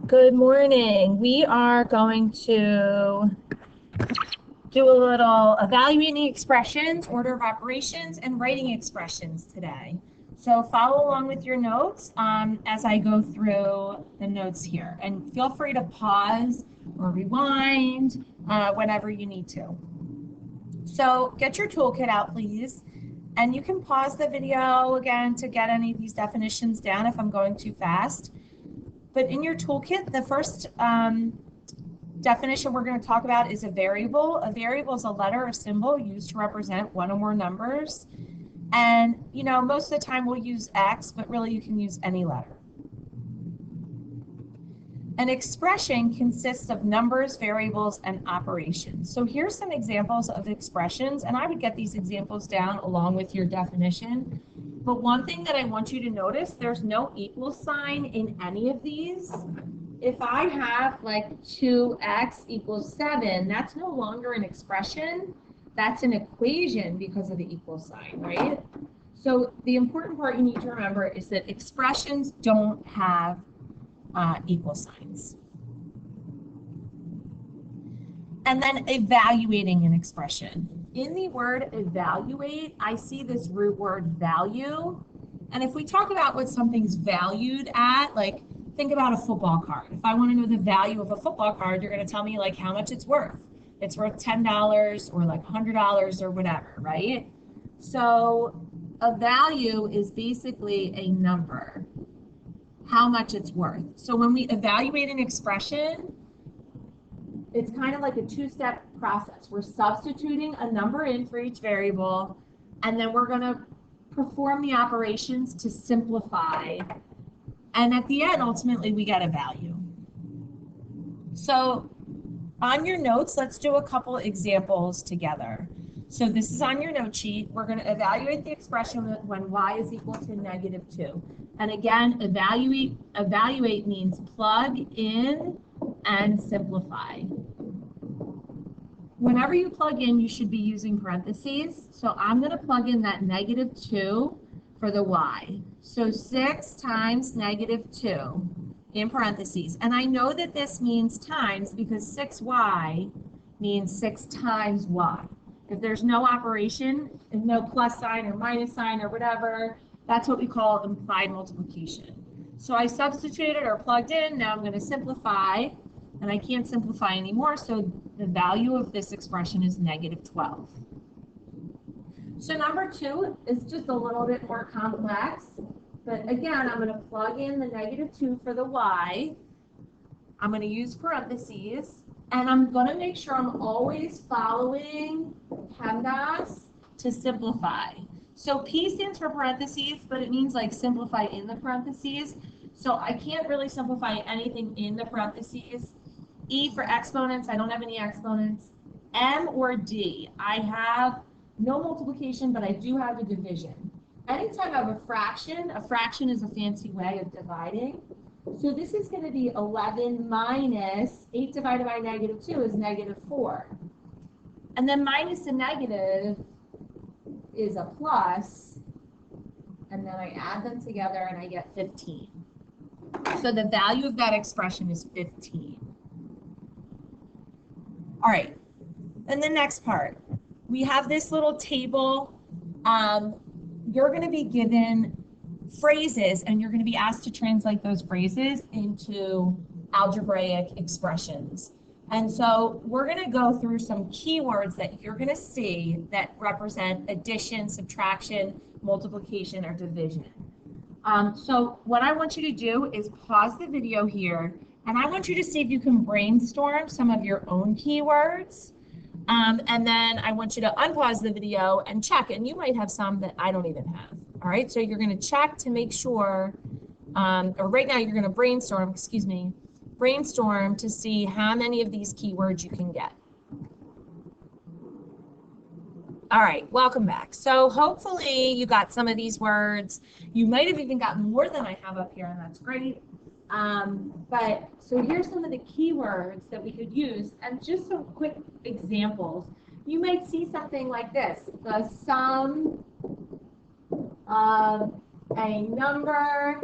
Good morning. We are going to do a little evaluating expressions, order of operations, and writing expressions today. So follow along with your notes as I go through the notes here. And feel free to pause or rewind whenever you need to. So get your toolkit out, please. And you can pause the video again to get any of these definitions down if I'm going too fast. But in your toolkit, the first definition we're going to talk about is a variable. A variable is a letter or symbol used to represent one or more numbers. And, most of the time we'll use X, but really you can use any letter. An expression consists of numbers, variables, and operations. So here's some examples of expressions, and I would get these examples down along with your definition. But one thing that I want you to notice, there's no equal sign in any of these. If I have like 2x equals 7, that's no longer an expression. That's an equation because of the equal sign, right? So the important part you need to remember is that expressions don't have equal signs. And then evaluating an expression. In the word evaluate, I see this root word value. And if we talk about what something's valued at, like think about a football card. If I want to know the value of a football card, you're going to tell me like how much it's worth. It's worth $10 or like $100 or whatever, right? So a value is basically a number, how much it's worth. So when we evaluate an expression, it's kind of like a two-step process. We're substituting a number in for each variable, and then we're going to perform the operations to simplify. And at the end, ultimately, we get a value. So on your notes, let's do a couple examples together. So this is on your note sheet. We're going to evaluate the expression when y is equal to -2. And again, evaluate means plug in and simplify. Whenever you plug in, you should be using parentheses. So I'm going to plug in that -2 for the y. So 6 times -2 in parentheses. And I know that this means times because 6y means 6 times y. If there's no operation, if no plus sign or minus sign or whatever, that's what we call implied multiplication. So I substituted or plugged in. Now I'm going to simplify, and I can't simplify anymore, so the value of this expression is -12. So number 2 is just a little bit more complex, but again, I'm going to plug in the -2 for the y. I'm going to use parentheses, and I'm going to make sure I'm always following PEMDAS to simplify. So P stands for parentheses, but it means like simplify in the parentheses. So I can't really simplify anything in the parentheses. E for exponents, I don't have any exponents. M or D, I have no multiplication, but I do have a division. Anytime I have a fraction is a fancy way of dividing. So this is going to be 11 minus 8 divided by -2 is -4. And then minus a negative is a plus, and then I add them together and I get 15. So the value of that expression is 15. All right, and the next part, we have this little table. You're going to be given phrases, and you're going to be asked to translate those phrases into algebraic expressions. And so we're going to go through some keywords that you're going to see that represent addition, subtraction, multiplication, or division. So what I want you to do is pause the video here, and I want you to see if you can brainstorm some of your own keywords. And then I want you to unpause the video and check, and you might have some that I don't even have. All right, so you're going to check to make sure, or right now you're going to brainstorm to see how many of these keywords you can get. All right, welcome back. So hopefully you got some of these words. You might have even got more than I have up here, and that's great. But so here's some of the keywords that we could use, and just some quick examples. You might see something like this: the sum of a number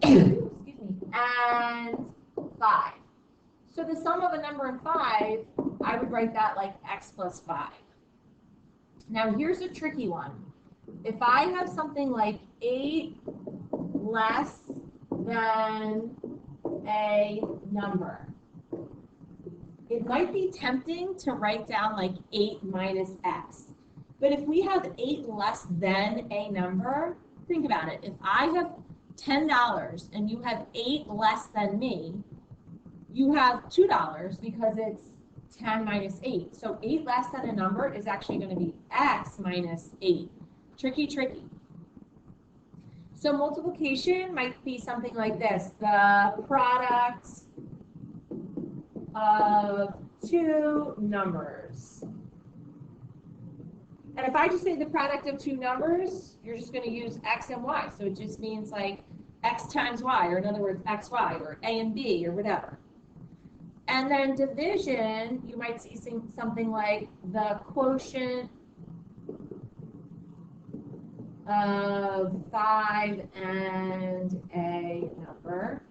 excuse me, and 5. So the sum of a number and 5, I would write that like x plus 5. Now here's a tricky one. If I have something like 8 less than a number, it might be tempting to write down like 8 minus x. But if we have 8 less than a number, think about it. If I have $10 and you have 8 less than me, you have $2 because it's 10 minus 8. So 8 less than a number is actually going to be x minus 8. Tricky, tricky. So multiplication might be something like this. The product of two numbers. And if I just say the product of two numbers, you're just going to use x and y. So it just means like x times y, or in other words, xy, or a and b, or whatever. And then division, you might see something like the quotient of 5 and a number.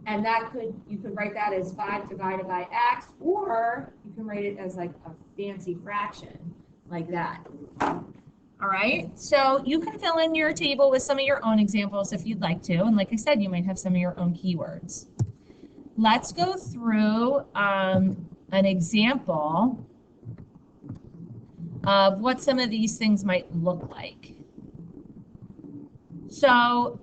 And that you could write that as 5 divided by x, or you can write it as like a fancy fraction, like that. All right, so you can fill in your table with some of your own examples if you'd like to. And like I said, you might have some of your own keywords. Let's go through an example of what some of these things might look like. So,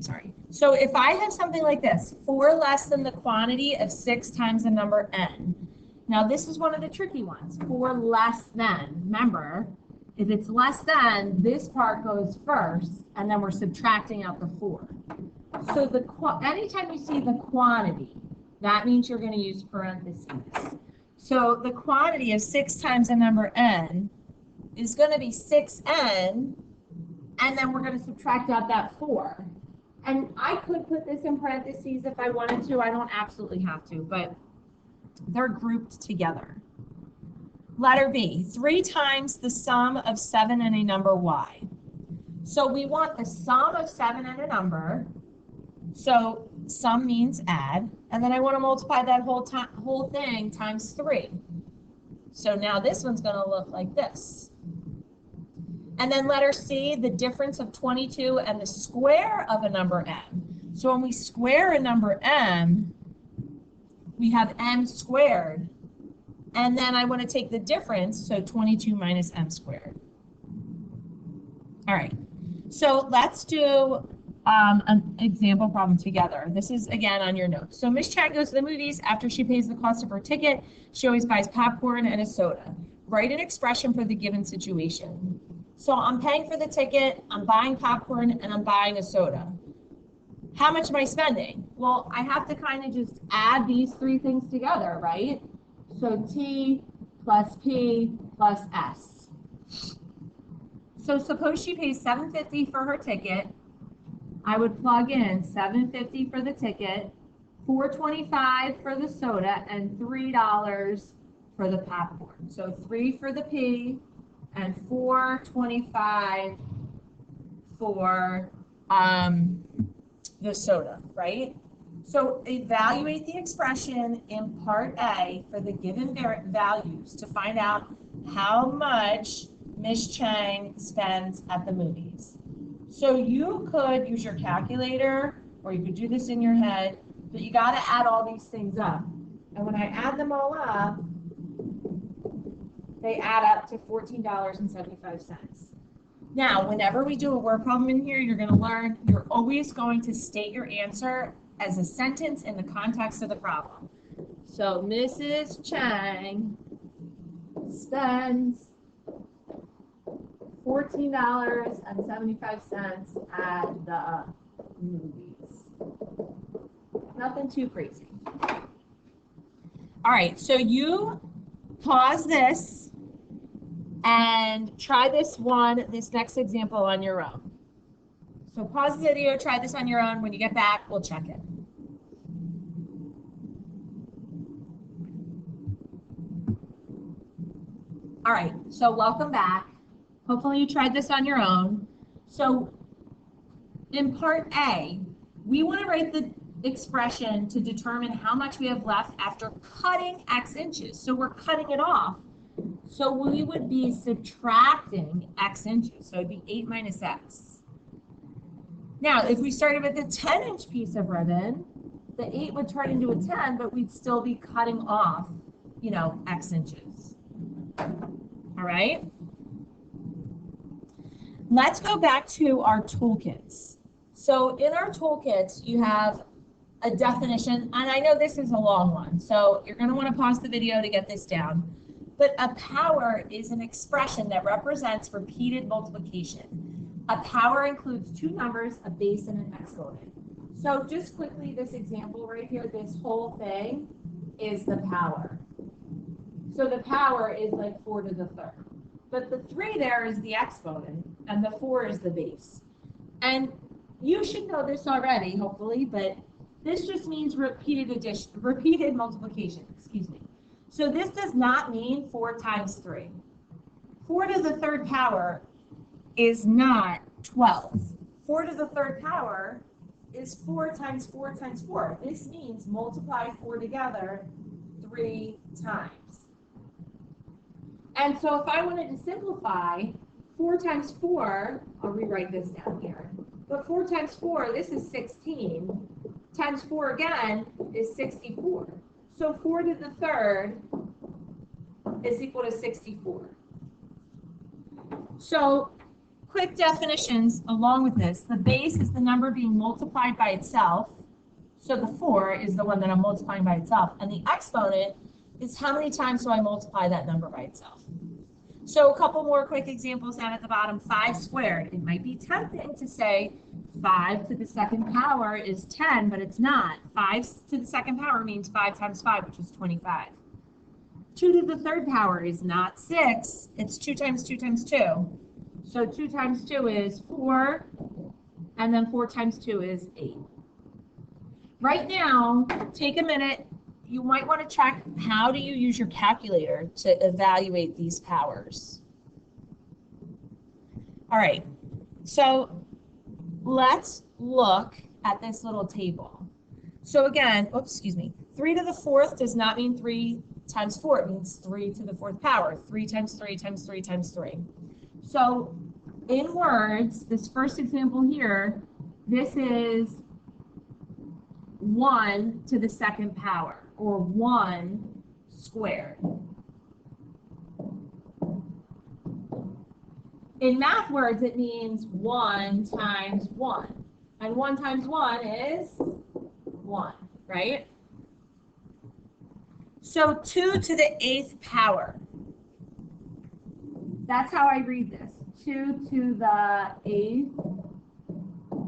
sorry. So if I have something like this, 4 less than the quantity of 6 times the number n. Now this is one of the tricky ones, 4 less than. Remember, if it's less than, this part goes first, and then we're subtracting out the 4. So anytime you see the quantity, that means you're going to use parentheses. So the quantity of 6 times the number n is going to be 6n, and then we're going to subtract out that 4. And I could put this in parentheses if I wanted to. I don't absolutely have to, but they're grouped together. Letter B, 3 times the sum of 7 and a number y. So we want the sum of 7 and a number. So sum means add, and then I want to multiply that whole thing times 3. So now this one's going to look like this. And then letter C, the difference of 22 and the square of a number m. So when we square a number m, we have m squared. And then I want to take the difference, so 22 minus m squared. All right, so let's do an example problem together. This is again on your notes. So Miss Chang goes to the movies. After she pays the cost of her ticket, she always buys popcorn and a soda. Write an expression for the given situation. So I'm paying for the ticket, I'm buying popcorn, and I'm buying a soda. How much am I spending? Well, I have to kind of just add these 3 things together, right? So T plus P plus S. So suppose she pays $7.50 for her ticket. I would plug in $7.50 for the ticket, $4.25 for the soda, and $3 for the popcorn. So 3 for the P and $4.25 for the soda, right? So evaluate the expression in part A for the given values to find out how much Miss Chang spends at the movies. So you could use your calculator, or you could do this in your head, but you got to add all these things up. And when I add them all up, they add up to $14.75. Now, whenever we do a word problem in here, you're going to learn you're always going to state your answer as a sentence in the context of the problem. So Mrs. Chang spends $14.75 at the movies. Nothing too crazy. All right, so you pause this and try this next example on your own. So pause the video, try this on your own. When you get back, we'll check it. All right, so welcome back. Hopefully you tried this on your own. So In part A, we want to write the expression to determine how much we have left after cutting x inches. So we're cutting it off. So we would be subtracting x inches. So it'd be 8 minus x. Now, if we started with a 10-inch piece of ribbon, the 8 would turn into a 10, but we'd still be cutting off, you know, x inches. All right? Let's go back to our toolkits. So in our toolkits, you have a definition, and I know this is a long one, so you're going to want to pause the video to get this down. But a power is an expression that represents repeated multiplication. A power includes two numbers, a base and an exponent. So just quickly, this example right here, this whole thing is the power. So the power is like 4 to the third. But the 3 there is the exponent, and the 4 is the base. And you should know this already, hopefully, but this just means repeated addition, repeated multiplication, excuse me. So this does not mean 4 times 3. 4 to the third power is not 12. 4 to the third power is 4 times 4 times 4. This means multiply 4 together 3 times. And so if I wanted to simplify, 4 times 4, I'll rewrite this down here, but 4 times 4, this is 16, times 4 again is 64. So 4 to the third is equal to 64. So quick definitions along with this. The base is the number being multiplied by itself. So the 4 is the one that I'm multiplying by itself. And the exponent is how many times do I multiply that number by itself. So a couple more quick examples down at the bottom. 5 squared. It might be tempting to say 5 to the second power is 10, but it's not. 5 to the second power means 5 times 5, which is 25. 2 to the third power is not 6. It's 2 times 2 times 2. So 2 times 2 is 4, and then 4 times 2 is 8. Right now, take a minute. You might want to check, how do you use your calculator to evaluate these powers? All right, so let's look at this little table. So again, oops, excuse me, 3 to the fourth does not mean 3 times 4. It means 3 to the fourth power. 3 times 3 times 3 times 3. So in words, this first example here, this is 1 to the second power, or 1 squared. In math words, it means 1 times 1. And 1 times 1 is 1, right? So 2 to the 8th power. That's how I read this. 2 to the 8th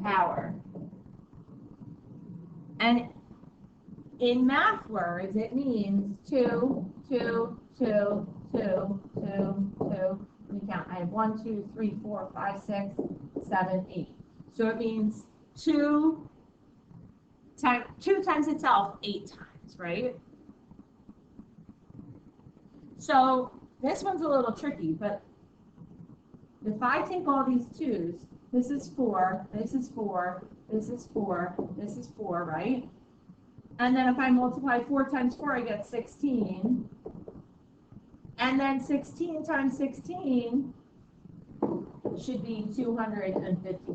power. And in math words, it means 2, 2, 2, 2, 2, 2. Let me count. I have 1, 2, 3, 4, 5, 6, 7, 8. So it means 2 times itself 8 times, right? So this one's a little tricky, but if I take all these 2's, this is 4, this is 4, this is 4, this is 4, right? And then if I multiply 4 times 4, I get 16. And then 16 times 16 should be 256.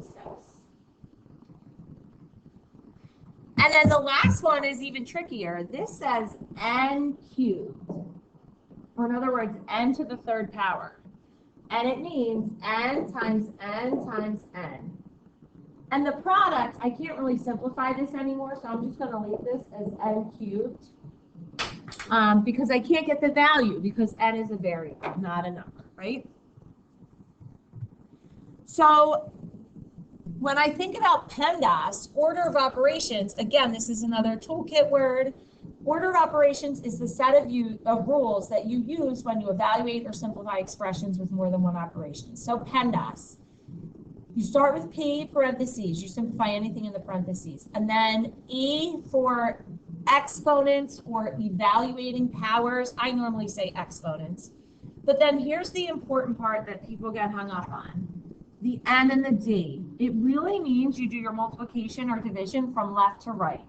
And then the last one is even trickier. This says n cubed. Or in other words, n to the third power. And it means n times n times n. And the product, I can't really simplify this anymore, so I'm just going to leave this as n cubed. Because I can't get the value, because n is a variable, not a number, right? So when I think about PEMDAS, order of operations, again, this is another toolkit word. Order of operations is the set of rules that you use when you evaluate or simplify expressions with more than one operation. So PEMDAS. You start with P, parentheses. You simplify anything in the parentheses. And then E for exponents or evaluating powers. I normally say exponents. But then here's the important part that people get hung up on. the N and the D. It really means you do your multiplication or division from left to right.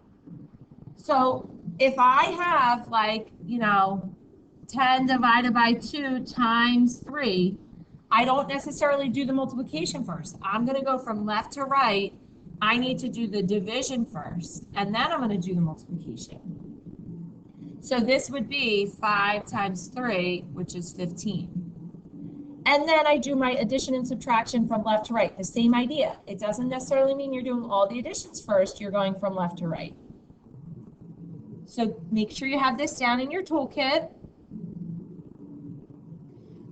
So if I have, like, 10 divided by 2 times 3, I don't necessarily do the multiplication first. I'm going to go from left to right. I need to do the division first, and then I'm going to do the multiplication. So this would be 5 times 3, which is 15. And then I do my addition and subtraction from left to right. The same idea. It doesn't necessarily mean you're doing all the additions first. You're going from left to right. So make sure you have this down in your toolkit.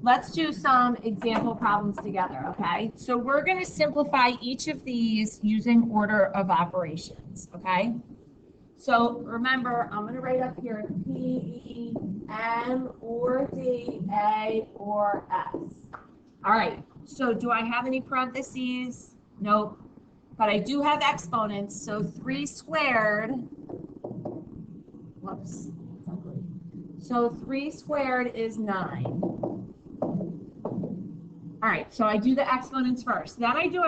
Let's do some example problems together, okay? So we're going to simplify each of these using order of operations, okay? So remember, I'm going to write up here P, E, M, or D, A, or S. All right, so do I have any parentheses? Nope. But I do have exponents, so 3 squared, whoops, that's ugly. So 3 squared is 9. All right, so I do the exponents first. Then I do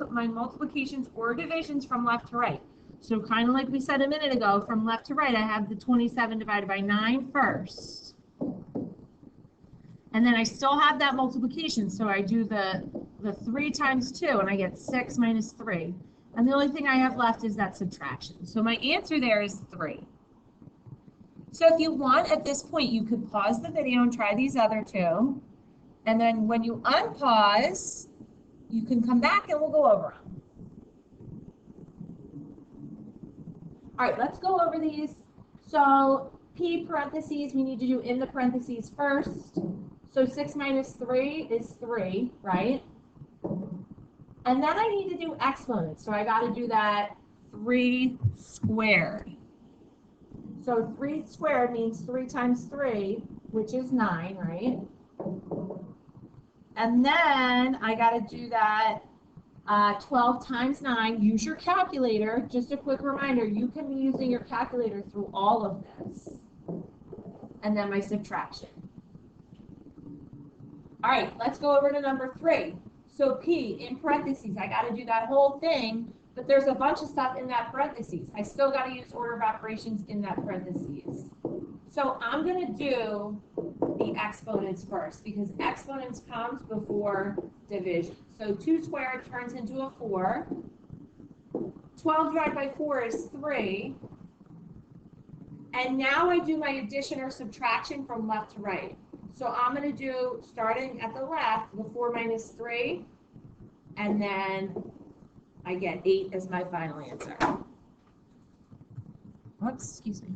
my multiplications or divisions from left to right. So kind of like we said a minute ago, from left to right, I have the 27 divided by 9 first. And then I still have that multiplication, so I do the 3 times 2, and I get 6 minus 3. And the only thing I have left is that subtraction. So my answer there is 3. So if you want, at this point, you could pause the video and try these other two. And then when you unpause, you can come back and we'll go over them. All right, let's go over these. So P parentheses, we need to do in the parentheses first. So 6 minus 3 is 3, right? And then I need to do exponents. So I got to do that 3 squared. So 3 squared means 3 times 3, which is 9, right? And then I got to do that 12 times 9. Use your calculator. Just a quick reminder, you can be using your calculator through all of this. And then my subtraction. All right, let's go over to number 3. So P in parentheses, I got to do that whole thing, but there's a bunch of stuff in that parentheses. I still got to use order of operations in that parentheses. So I'm going to do the exponents first because exponents comes before division. So 2 squared turns into a 4. 12 divided by 4 is 3. And now I do my addition or subtraction from left to right. So I'm going to do, starting at the left, the 4 minus 3, and then I get 8 as my final answer. Whoops, excuse me.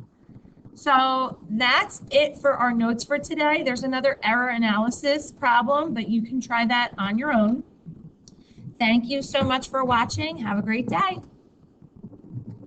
So that's it for our notes for today. There's another error analysis problem, but you can try that on your own. Thank you so much for watching. Have a great day.